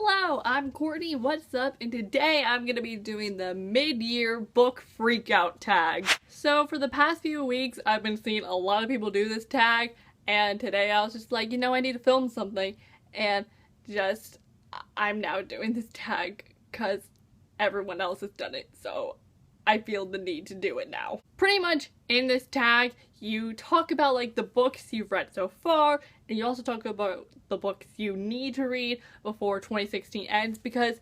Hello, I'm Courtney, what's up? And today I'm going to be doing the mid-year book freakout tag. So for the past few weeks, I've been seeing a lot of people do this tag, and today I was just like, I need to film something, and I'm now doing this tag because everyone else has done it, so I feel the need to do it now. Pretty much in this tag, you talk about like the books you've read so far, and you also talk about the books you need to read before 2016 ends, because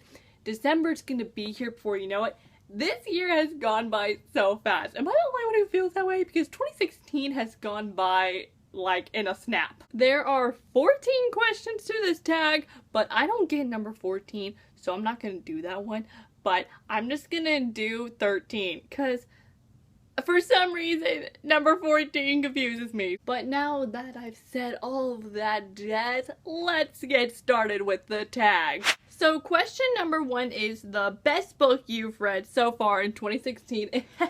December's gonna be here before you know it. This year has gone by so fast. Am I the only one who feels that way? Because 2016 has gone by like in a snap. There are 14 questions to this tag, but I don't get number 14, so I'm not gonna do that one. But I'm just gonna do 13, because for some reason, number 14 confuses me. But now that I've said all of that jazz, let's get started with the tag. So question number 1 is the best book you've read so far in 2016. My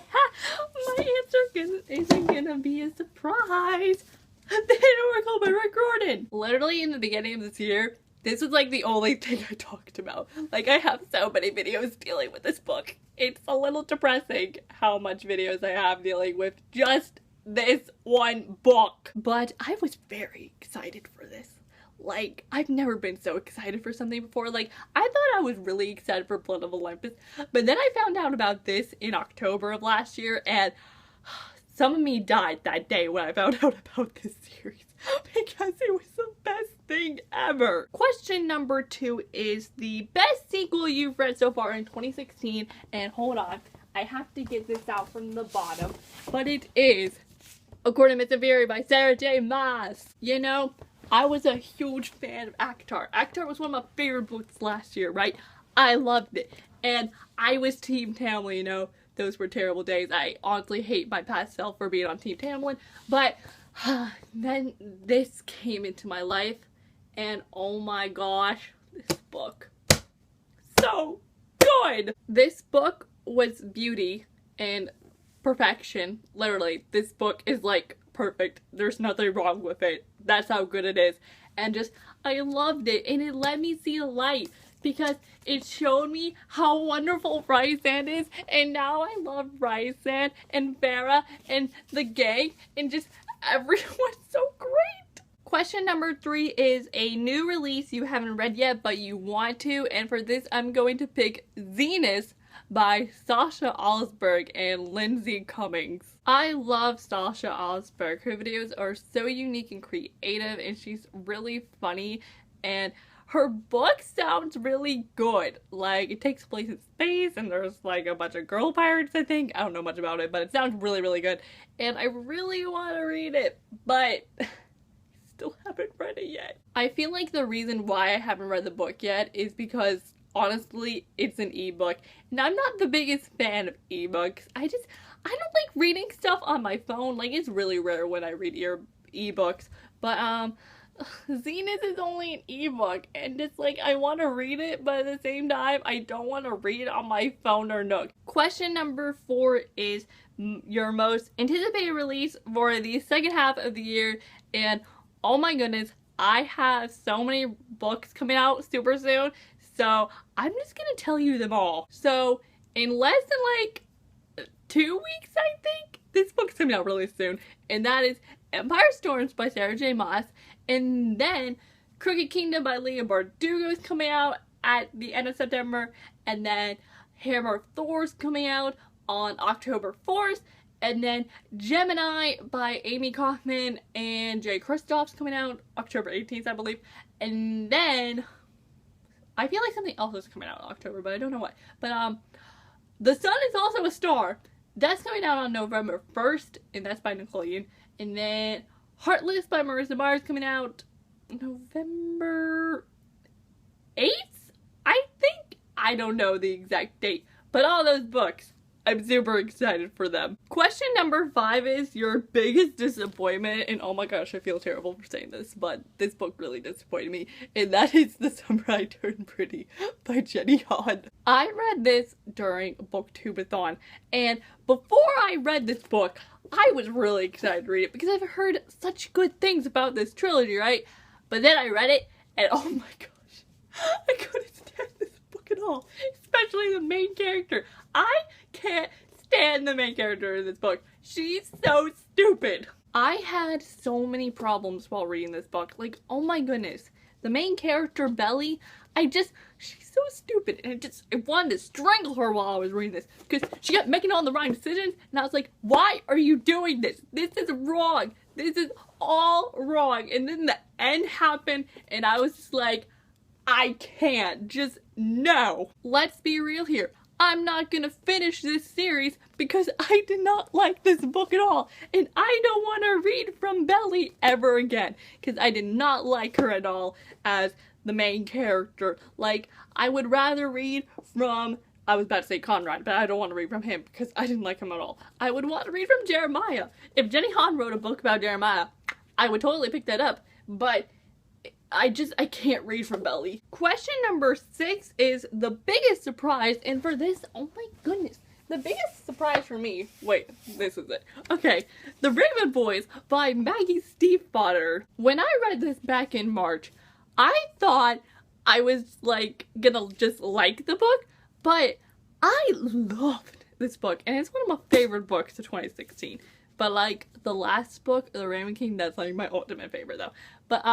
answer isn't gonna be a surprise. The Oracle by Rick Riordan. Literally in the beginning of this year, this was like the only thing I talked about. Like, I have so many videos dealing with this book. It's a little depressing how much videos I have dealing with just this one book. But I was very excited for this. Like, I've never been so excited for something before. Like, I thought I was really excited for Blood of Olympus, but then I found out about this in October of last year, and some of me died that day when I found out about this series because it was the best thing ever. Question number 2 is the best sequel you've read so far in 2016, and hold on, I have to get this out from the bottom, but it is A Court of Mist and Fury by Sarah J. Maas. You know, I was a huge fan of ACOTAR. ACOTAR was one of my favorite books last year, right? I loved it, and I was Team Tamlin, you know. Those were terrible days. I honestly hate my past self for being on Team Tamlin, but then this came into my life, and oh my gosh, this book, so good! This book was beauty and perfection. Literally, this book is like perfect. There's nothing wrong with it. That's how good it is. And just, I loved it, and it let me see the light, because it showed me how wonderful Rysand is, and now I love Rysand and Farah and the gang, and just everyone's so great! Question number 3 is a new release you haven't read yet but you want to, and for this I'm going to pick Zenith by Sasha Alsberg and Lindsay Cummings. I love Sasha Alsberg. Her videos are so unique and creative, and she's really funny, and her book sounds really good. Like, it takes place in space, and there's like a bunch of girl pirates, I think. I don't know much about it, but it sounds really, really good. And I really want to read it, but I still haven't read it yet. I feel like the reason why I haven't read the book yet is because, honestly, it's an ebook. And I'm not the biggest fan of ebooks. I don't like reading stuff on my phone. Like, it's really rare when I read ebooks. But, Zenith is only an ebook, and it's like, I want to read it, but at the same time, I don't want to read it on my phone or Nook. Question number 4 is your most anticipated release for the second half of the year, and oh my goodness, I have so many books coming out super soon, so I'm just gonna tell you them all. So, in less than like 2 weeks, I think, this book's coming out really soon, and that is Empire Storms by Sarah J. Maas. And then Crooked Kingdom by Leah Bardugo is coming out at the end of September. And then Hammer of Thor is coming out on October 4th. And then Gemini by Amy Kaufman and Jay Kristoff's coming out October 18th, I believe. And then I feel like something else is coming out in October, but I don't know what. But The Sun is Also a Star. That's coming out on November 1st, and that's by Nicole Yoon. And then Heartless by Marissa Mars coming out November 8th, I think? I don't know the exact date, but all those books, I'm super excited for them. Question number 5 is your biggest disappointment, and oh my gosh, I feel terrible for saying this, but this book really disappointed me, and that is The Summer I Turned Pretty by Jenny Han. I read this during BookTubeathon, and before I read this book, I was really excited to read it because I've heard such good things about this trilogy, right? But then I read it, and oh my gosh, I couldn't stop main character. I can't stand the main character in this book. She's so stupid. I had so many problems while reading this book. Like, oh my goodness. The main character, Belly, she's so stupid. And I wanted to strangle her while I was reading this. Because she kept making all the wrong decisions. And I was like, why are you doing this? This is wrong. This is all wrong. And then the end happened. And I was just like, I can't. Just no. Let's be real here. I'm not gonna finish this series because I did not like this book at all. And I don't want to read from Belly ever again. Because I did not like her at all as the main character. Like, I would rather read from, I was about to say Conrad, but I don't want to read from him because I didn't like him at all. I would want to read from Jeremiah. If Jenny Han wrote a book about Jeremiah, I would totally pick that up. But I can't read from Belly. Question number 6 is the biggest surprise, and for this, oh my goodness, the biggest surprise for me, wait, this is it. Okay, The Raven Boys by Maggie Stiefvater. When I read this back in March, I thought I was like gonna just like the book, but I loved this book, and it's one of my favorite books of 2016. But like the last book, The Raven King, that's like my ultimate favorite though. But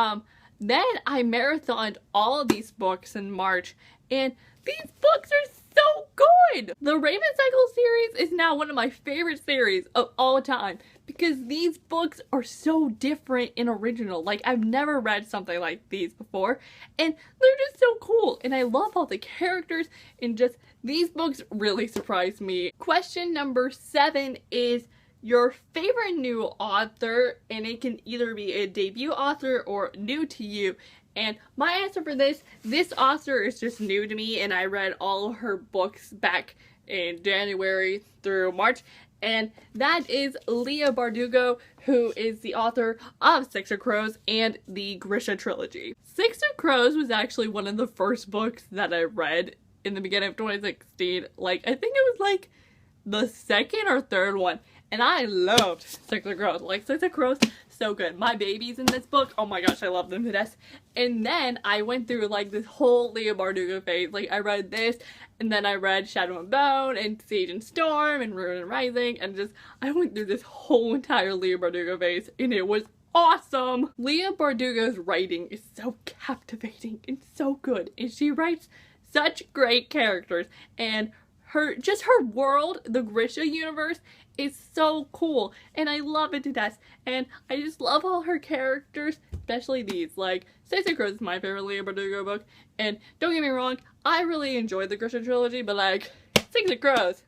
then I marathoned all of these books in March, and these books are so good! The Raven Cycle series is now one of my favorite series of all time because these books are so different and original. Like, I've never read something like these before, and they're just so cool, and I love all the characters, and just these books really surprised me. Question number 7 is your favorite new author, and it can either be a debut author or new to you. And my answer for this author is just new to me, and I read all of her books back in January through March, and that is Leah Bardugo, who is the author of Six of Crows and the Grisha trilogy. Six of Crows was actually one of the first books that I read in the beginning of 2016. Like, I think it was like the second or third one. And I loved Six of Crows. Like, Six of Crows, so good. My baby's in this book. Oh my gosh, I love them to death. And then I went through like this whole Leah Bardugo phase. Like, I read this, and then I read Shadow and Bone, and Siege and Storm, and Ruin and Rising, and I went through this whole entire Leah Bardugo phase, and it was awesome! Leah Bardugo's writing is so captivating and so good, and she writes such great characters, and her world, the Grisha universe, is so cool, and I love it to death, and I just love all her characters, especially these. Like, Six of Crows is my favorite Leah Bardugo book, and don't get me wrong, I really enjoyed the Grisha trilogy, but like, Six of Crows.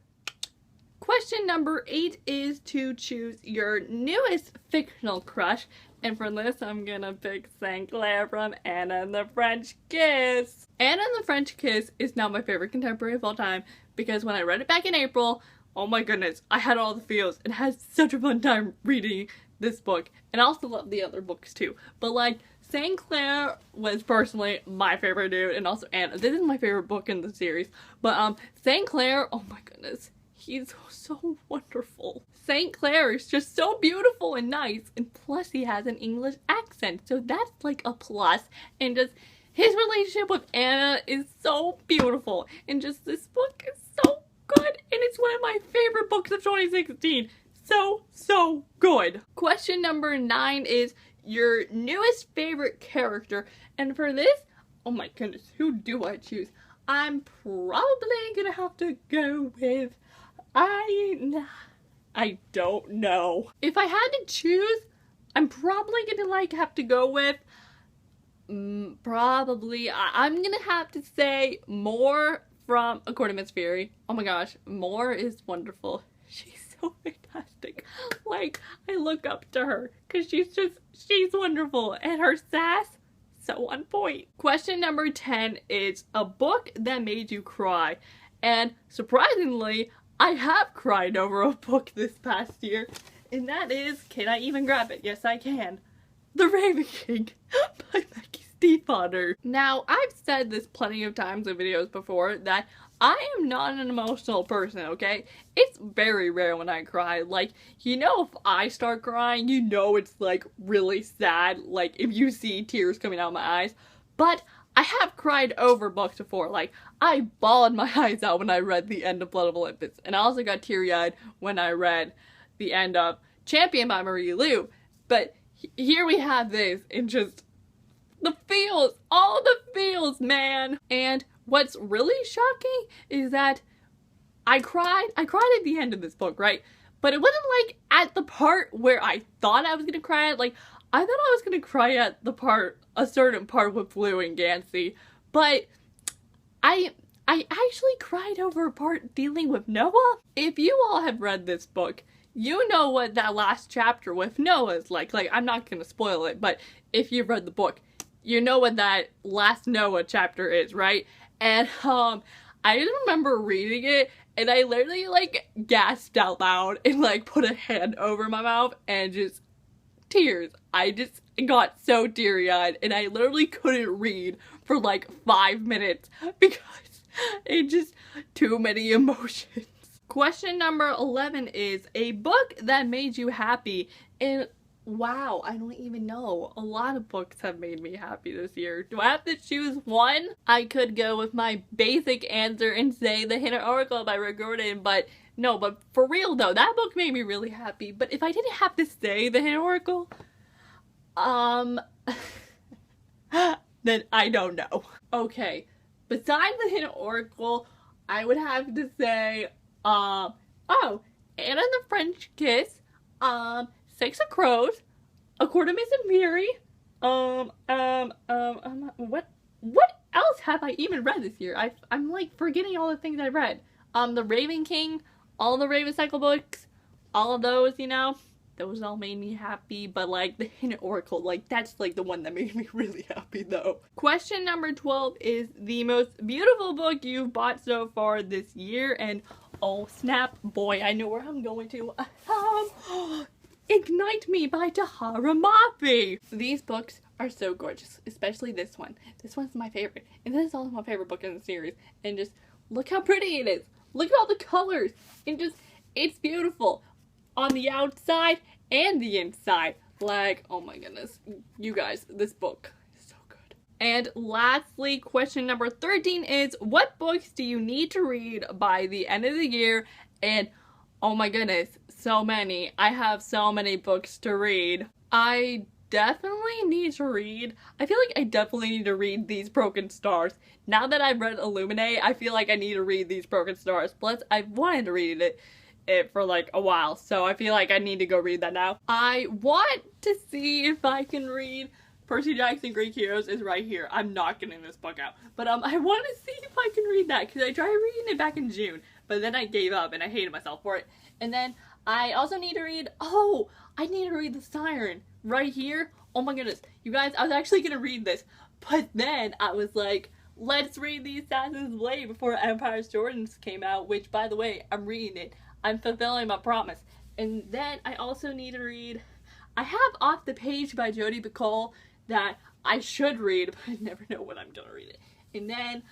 Question number 8 is to choose your newest fictional crush, and for this I'm gonna pick St. Clair from Anna and the French Kiss. Anna and the French Kiss is now my favorite contemporary of all time, because when I read it back in April, oh my goodness, I had all the feels and had such a fun time reading this book. And I also love the other books too. But like, St. Clair was personally my favorite dude, and also Anna. This is my favorite book in the series. But St. Clair, oh my goodness, he's so wonderful. St. Clair is just so beautiful and nice, and plus he has an English accent, so that's like a plus. And just his relationship with Anna is so beautiful, and just this book is so good, and it's one of my favorite books of 2016. So good. Question number 9 is your newest favorite character, and for this, oh my goodness, who do I choose? I'm probably gonna have to go with, I don't know. If I had to choose, I'm probably gonna like have to go with I'm gonna have to say Moore from A Court of Mist Fury. Oh my gosh, Moore is wonderful. She's so fantastic. Like, I look up to her because she's wonderful, and her sass, so on point. Question number 10 is a book that made you cry, and surprisingly, I have cried over a book this past year, and that is, can I even grab it? Yes, I can. The Raven King by Maggie Stiefvater. Now, I've said this plenty of times in videos before that I am not an emotional person, okay? It's very rare when I cry. Like, you know, if I start crying, you know it's like really sad, like if you see tears coming out of my eyes. But I have cried over books before. Like, I bawled my eyes out when I read the end of Blood of Olympus. And I also got teary-eyed when I read the end of Champion by Marie Lu. But here we have this, and just the feels, all the feels, man. And what's really shocking is that I cried at the end of this book, right? But it wasn't like at the part where I thought I was gonna cry at. Like, I thought I was gonna cry at the part, a certain part with Blue and Gansey, but I actually cried over a part dealing with Noah. If you all have read this book, you know what that last chapter with Noah is like. Like, I'm not gonna spoil it, but if you've read the book, you know what that last Noah chapter is, right? And I just remember reading it, and I literally like gasped out loud and like put a hand over my mouth and just tears. I just got so teary-eyed, and I literally couldn't read for like 5 minutes because it just too many emotions. Question number 11 is a book that made you happy. And wow, I don't even know. A lot of books have made me happy this year. Do I have to choose one? I could go with my basic answer and say The Hidden Oracle by Rick Riordan, but no, but for real though, that book made me really happy. But if I didn't have to say The Hidden Oracle, then I don't know. Okay, besides The Hidden Oracle, I would have to say, oh, Anna and the French Kiss, Six of Crows, A Court of Mist and Fury, what else have I even read this year? I'm like forgetting all the things I read. The Raven King, all the Raven Cycle books, all of those, you know, those all made me happy, but like The Hidden Oracle, like that's like the one that made me really happy though. Question number 12 is the most beautiful book you've bought so far this year, and oh snap, boy, I know where I'm going to. Ignite Me by Tahara Mafi. These books are so gorgeous, especially this one. This one's my favorite, and this is also my favorite book in the series. And just look how pretty it is. Look at all the colors, and just, it's beautiful on the outside and the inside. Like, oh my goodness, you guys, this book is so good. And lastly, question number 13 is, what books do you need to read by the end of the year? And oh my goodness, so many. I have so many books to read. I definitely need to read, I feel like I definitely need to read These Broken Stars. Now that I've read Illuminate, I feel like I need to read These Broken Stars. Plus, I've wanted to read it for like a while, so I feel like I need to go read that now. I want to see if I can read Percy Jackson Greek Heroes is right here. I'm not getting this book out, but I want to see if I can read that, because I tried reading it back in June, but then I gave up and I hated myself for it. And then I also need to read, I need to read The Siren right here. Oh my goodness, you guys, I was actually gonna read this, but then I was like, let's read The Assassin's Blade before Empire's Jordans came out, which, by the way, I'm reading it. I'm fulfilling my promise. And then I also need to read, I have Off the Page by Jodi Picoult that I should read, but I never know when I'm gonna read it. And then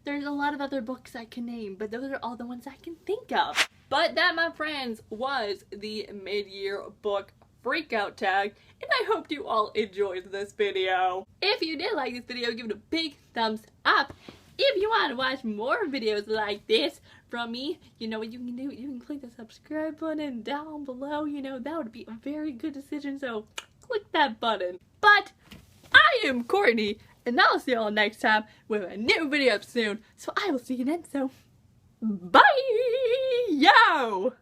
there's a lot of other books I can name, but those are all the ones I can think of. But that, my friends, was the mid-year book freakout tag, and I hope you all enjoyed this video. If you did like this video, give it a big thumbs up. If you want to watch more videos like this from me, you know what you can do? You can click the subscribe button down below. You know, that would be a very good decision, so click that button. But I am Courtney, and I'll see you all next time with a new video up soon. So I will see you then, so bye! Yo!